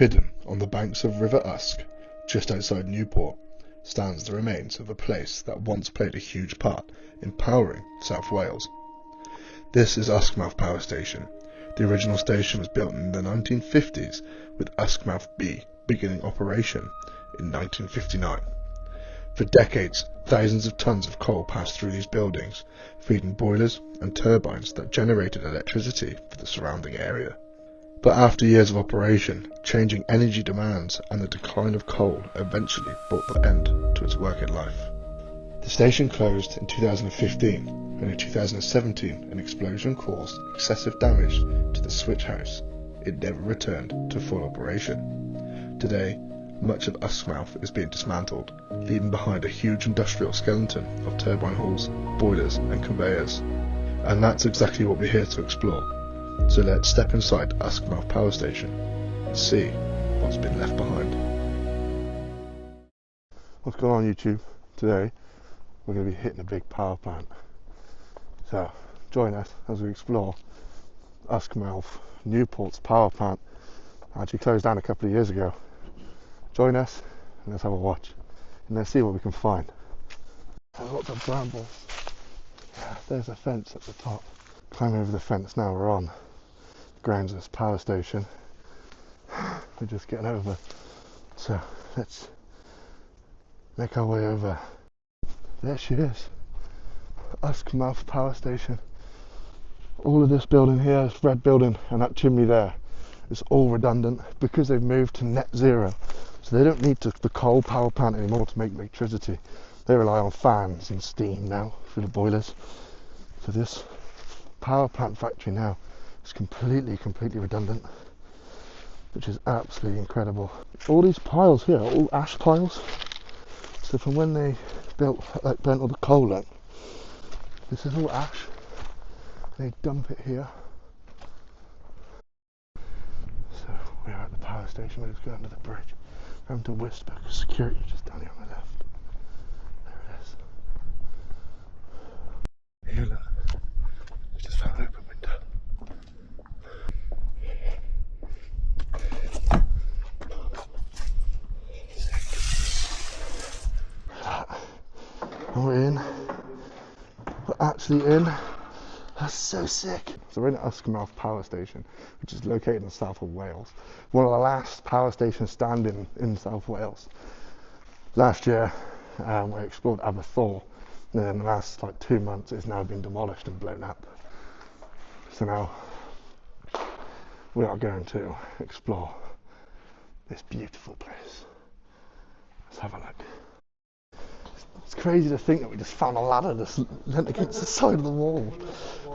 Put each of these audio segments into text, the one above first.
Hidden on the banks of River Usk, just outside Newport, stands the remains of a place that once played a huge part in powering South Wales. This is Uskmouth Power Station. The original station was built in the 1950s, with Uskmouth B beginning operation in 1959. For decades, thousands of tons of coal passed through these buildings, feeding boilers and turbines that generated electricity for the surrounding area. But after years of operation, changing energy demands and the decline of coal eventually brought the end to its working life. The station closed in 2015, and in 2017 an explosion caused excessive damage to the switch house. It never returned to full operation. Today, much of Uskmouth is being dismantled, leaving behind a huge industrial skeleton of turbine halls, boilers and conveyors. And that's exactly what we're here to explore. So let's step inside Uskmouth Power Station and see what's been left behind. What's going on YouTube? Today we're going to be hitting a big power plant. So join us as we explore Uskmouth Newport's power plant. Actually closed down a couple of years ago. Join us and let's have a watch and let's see what we can find. There's lots of brambles. There's a fence at the top. Climb over the fence now. We're on the grounds of this power station. We're just getting over, so let's make our way over. There she is, Uskmouth Power Station. All of this building here, this red building and that chimney there, is all redundant because they've moved to net zero. So they don't need the coal power plant anymore to make electricity. They rely on fans and steam now for the boilers. So this power plant factory now is completely redundant, which is absolutely incredible. All these piles here are all ash piles. So from when they burnt all the coal out, this is all ash. They dump it here. So we're at the power station. We're just going under the bridge. I'm having to whisper because security is just down here on the left. There it is. Here, look. We just found an open window. And we're in. We're actually in. That's so sick. So we're in Uskmouth Power Station, which is located in the south of Wales. One of the last power stations standing in South Wales. Last year we explored Aberthaw, and in the last 2 months it's now been demolished and blown up. So now we are going to explore this beautiful place. Let's have a look. It's crazy to think that we just found a ladder that's leant against the side of the wall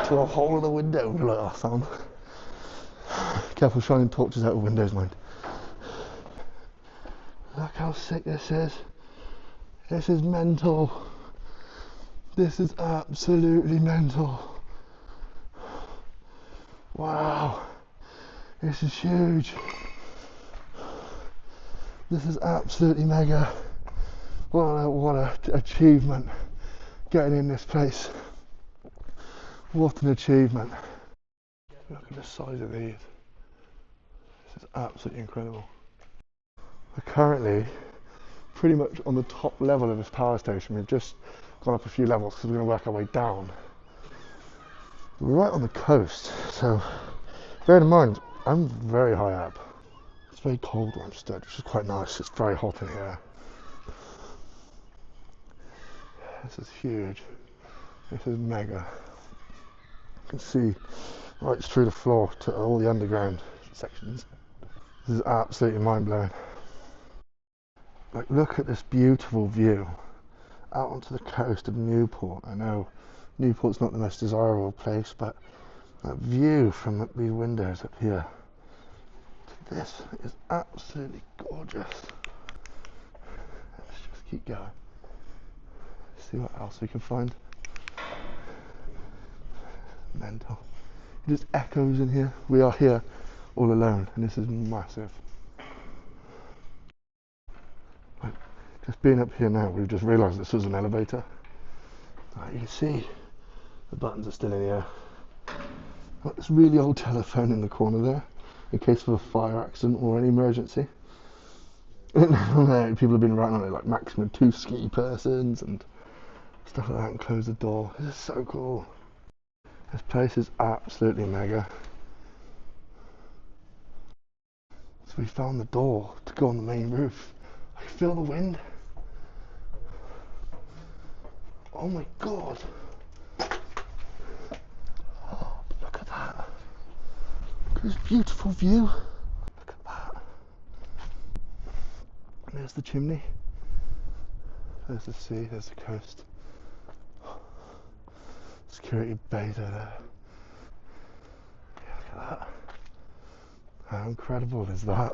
to a hole in the window. We're like, oh, Sam. Careful shining torches out of windows, mind. Look how sick this is. This is mental. This is absolutely mental. Wow. This is huge. This is absolutely mega. What an achievement getting in this place. What an achievement. Look at the size of these. This is absolutely incredible. We're currently pretty much on the top level of this power station. We've just gone up a few levels because we're going to work our way down. We're right on the coast, so bear in mind I'm very high up. It's very cold where I'm stood, which is quite nice. It's very hot in here. This is huge. This is mega. You can see right through the floor to all the underground sections. This is absolutely mind-blowing. Like, look at this beautiful view out onto the coast of Newport. I know Newport's not the most desirable place, but that view from these windows up here to this is absolutely gorgeous. Let's just keep going. See what else we can find. Mental. It just echoes in here. We are here all alone, and this is massive. Just being up here now, we've just realised this was an elevator. You can see the buttons are still in here. Got this really old telephone in the corner there. in case of a fire accident or any emergency. People have been writing on it like maximum 2 ski persons and stuff like that, and close the door. This is so cool. This place is absolutely mega. So we found the door to go on the main roof. I can feel the wind. Oh my god. Oh, look at that. Look at this beautiful view. Look at that. And there's the chimney. There's the sea, there's the coast. Security bays are there. Yeah, look at that. How incredible is that?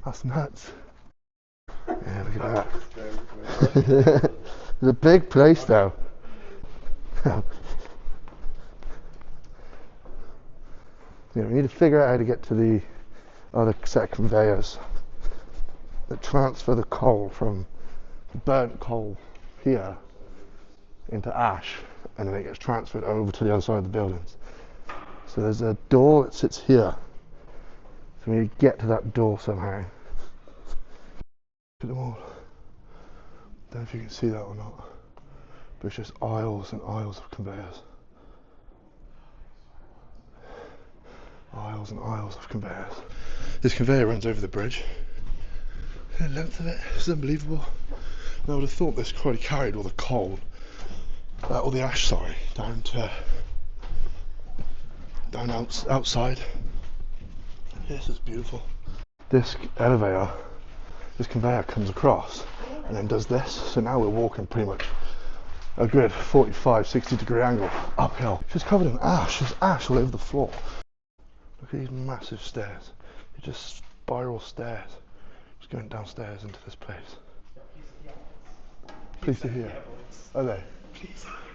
That's nuts. Yeah, look at that. It's a big place though. Yeah, we need to figure out how to get to the other set of conveyors that transfer the coal from burnt coal here into ash, and then it gets transferred over to the other side of the buildings. So there's a door that sits here. So we need to get to that door somehow. Look at them all. Don't know if you can see that or not, but it's just aisles and aisles of conveyors. Aisles and aisles of conveyors. This conveyor runs over the bridge. The length of it is unbelievable. And I would have thought this probably carried all the coal, all the ash, sorry, down outside. This is beautiful. This elevator, this conveyor comes across and then does this. So now we're walking pretty much a good 45, 60 degree angle uphill. It's just covered in ash. There's ash all over the floor. Look at these massive stairs. They're just spiral stairs. Just going downstairs into this place. Police are here. Are they?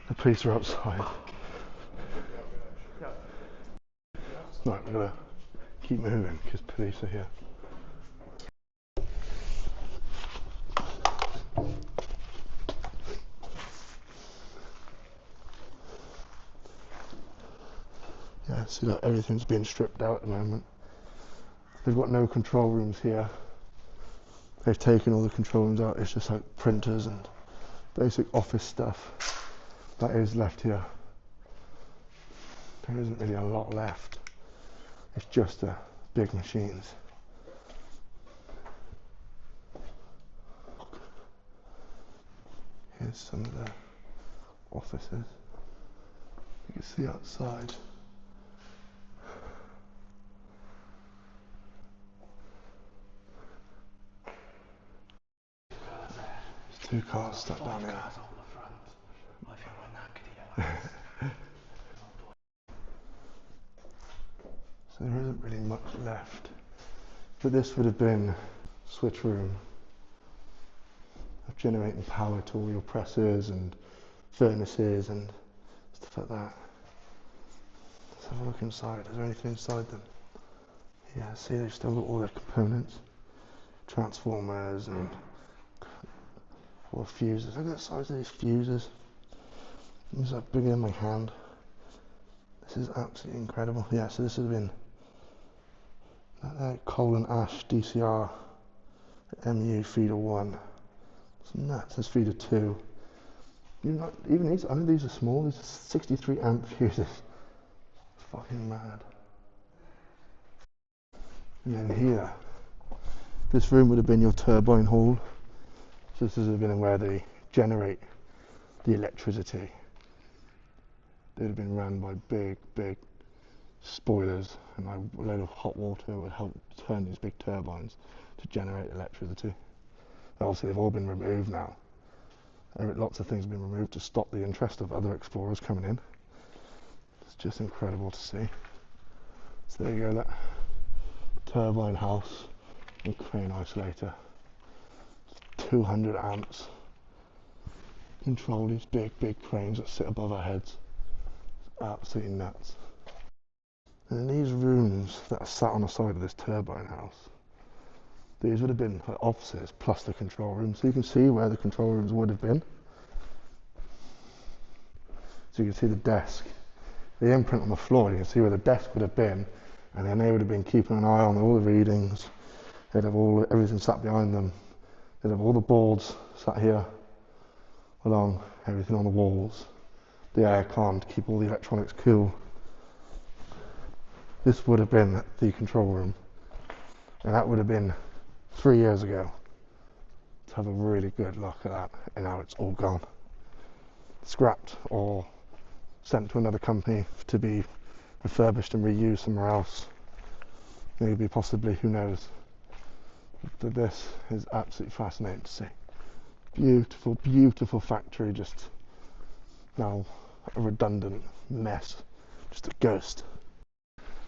The police are outside. Right, we're gonna keep moving because police are here. Yeah, see that everything's being stripped out at the moment. They've got no control rooms here. They've taken all the control rooms out. It's just like printers and basic office stuff that is left here. There isn't really a lot left. It's just the big machines. Here's some of the offices. You can see outside. There's 2 cars stuck down here. So there isn't really much left. But this would have been switch room of generating power to all your presses and furnaces and stuff like that. Let's have a look inside. Is there anything inside them? Yeah, see, they've still got all their components, transformers and all the fuses. Look at the size of these fuses. These are bigger than my hand. This is absolutely incredible. Yeah, so this would have been coal and ash DCR MU feeder 1. It's nuts. There's feeder 2. Even these, I know these are small. These are 63 amp fuses. Fucking mad. And then here, this room would have been your turbine hall. So this would have been where they generate the electricity. They'd have been run by big spoilers, and a load of hot water would help turn these big turbines to generate electricity. Obviously they've all been removed now. Lots of things have been removed to stop the interest of other explorers coming in. It's just incredible to see. So there you go, that turbine house and crane isolator. 200 amps. Control these big cranes that sit above our heads. It's absolutely nuts. And these rooms that are sat on the side of this turbine house, these would have been like offices plus the control room. So you can see where the control rooms would have been. So you can see the desk, the imprint on the floor, you can see where the desk would have been, And then they would have been keeping an eye on all the readings. They'd have everything sat behind them. They'd have all the boards sat here along, everything on the walls, the aircon to keep all the electronics cool. This would have been the control room, and that would have been 3 years ago. To have a really good look at that, and now it's all gone. Scrapped or sent to another company to be refurbished and reused somewhere else. Maybe, possibly, who knows. But this is absolutely fascinating to see. Beautiful, beautiful factory, just now a redundant mess, just a ghost.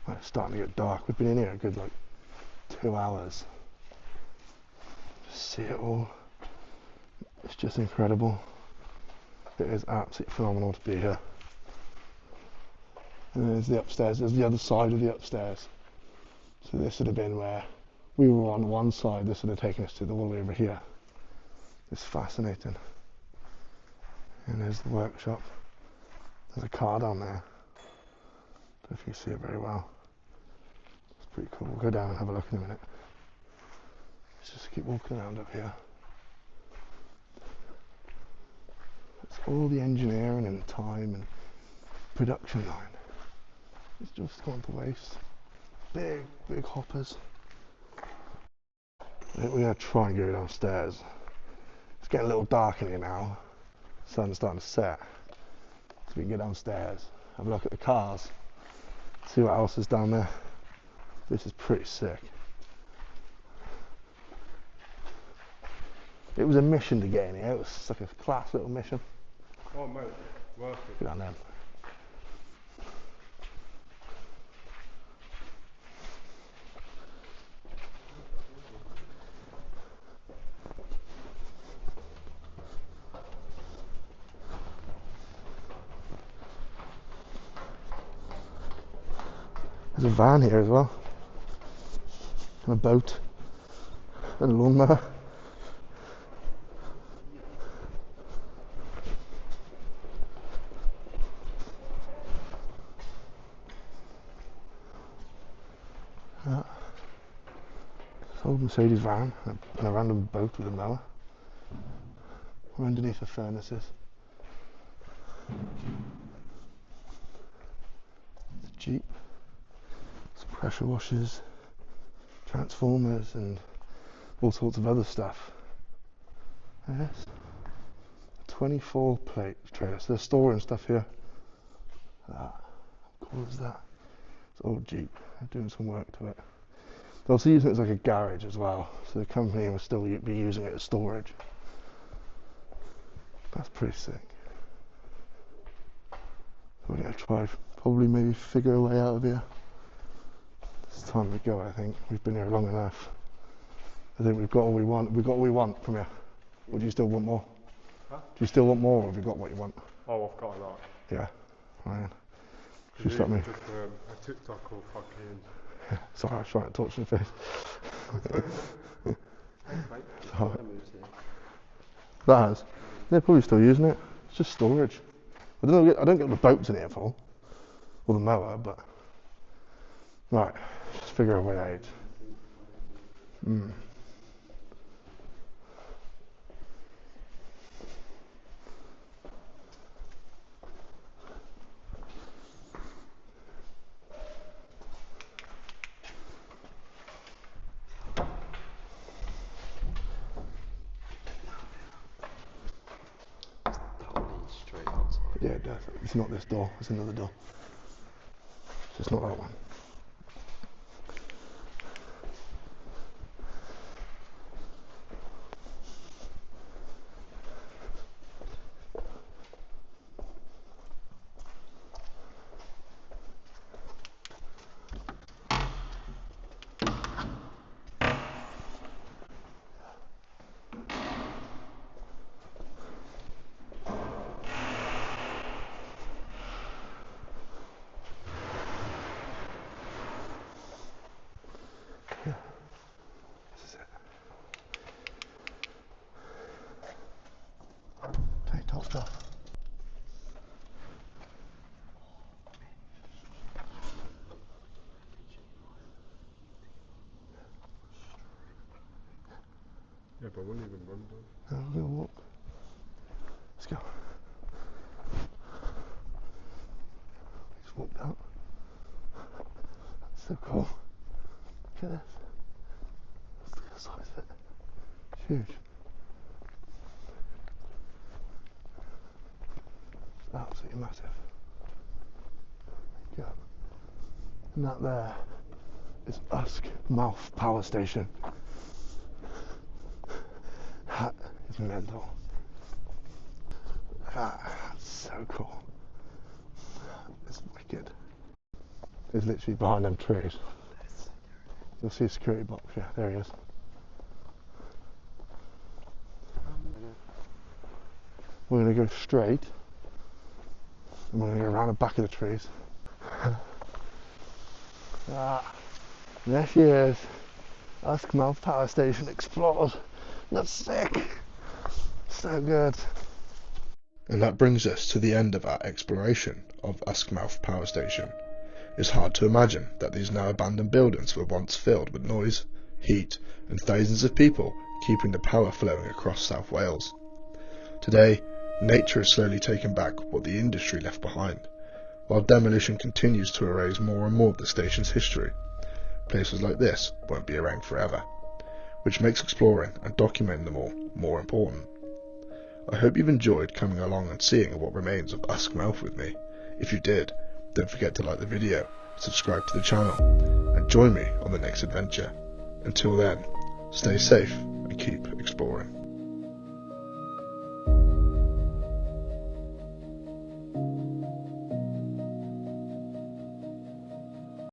Well, it's starting to get dark. We've been in here a good 2 hours. Just see it all. It's just incredible. It is absolutely phenomenal to be here. And there's the upstairs, there's the other side of the upstairs. So this would have been where we were on one side, this would have taken us to all the way over here. It's fascinating. And there's the workshop. There's a car down there. I don't know if you can see it very well. It's pretty cool. We'll go down and have a look in a minute. Let's just keep walking around up here. It's all the engineering and time and production line. It's just gone to waste. Big, big hoppers. I think we're going to try and go downstairs. It's getting a little dark in here now. The sun's starting to set. So we can get downstairs, have a look at the cars, see what else is down there. This is pretty sick. It was a mission to get in here. It was like a class little mission. Oh mate, worth it. Get down there. There's a van here as well, and a boat, and a lawnmower. Old Mercedes van and a random boat with a mower. We're underneath the furnaces. It's a Jeep. Some pressure washers, transformers, and all sorts of other stuff. Yes. 24 plate trailer. So they're storing stuff here. How cool is that? It's an old Jeep. They're doing some work to it. They're also using it as like a garage as well, so the company will still be using it as storage. That's pretty sick. We're going to try, probably maybe figure a way out of here. It's time to go, I think. We've been here long enough. I think we've got all we want. We've got all we want from here. Or do you still want more? Huh? Do you still want more, or have you got what you want? Oh, I've got a lot. Yeah. Right. Should you stop me? Just a TikTok or fucking... Sorry, I was trying to torch your face. Thanks, mate. Sorry. That has. They're probably still using it. It's just storage. I don't get what the boats in here for, or the mower, but right. Let's figure a way out. Yeah, it does. It's not this door, it's another door. It's not that one. Yeah, but I wouldn't even run down. No, we're gonna walk. Let's go. Just walked out. That's so cool. Look at this. Look at the size of it. It's huge. It's absolutely massive. There you go. And that there is Uskmouth Power Station. That is mental. That's so cool. It's wicked. It's literally behind them trees. You'll see a security box. Yeah, there he is. We're going to go straight and we're going to go around the back of the trees. There she is. Uskmouth Power Station explored. That's sick. So good. And that brings us to the end of our exploration of Uskmouth Power Station. It's hard to imagine that these now abandoned buildings were once filled with noise, heat, and thousands of people keeping the power flowing across South Wales. Today, nature is slowly taking back what the industry left behind, while demolition continues to erase more and more of the station's history. Places like this won't be around forever, which makes exploring and documenting them all more important. I hope you've enjoyed coming along and seeing what remains of Uskmouth with me. If you did, don't forget to like the video, subscribe to the channel, and join me on the next adventure. Until then, stay safe and keep exploring.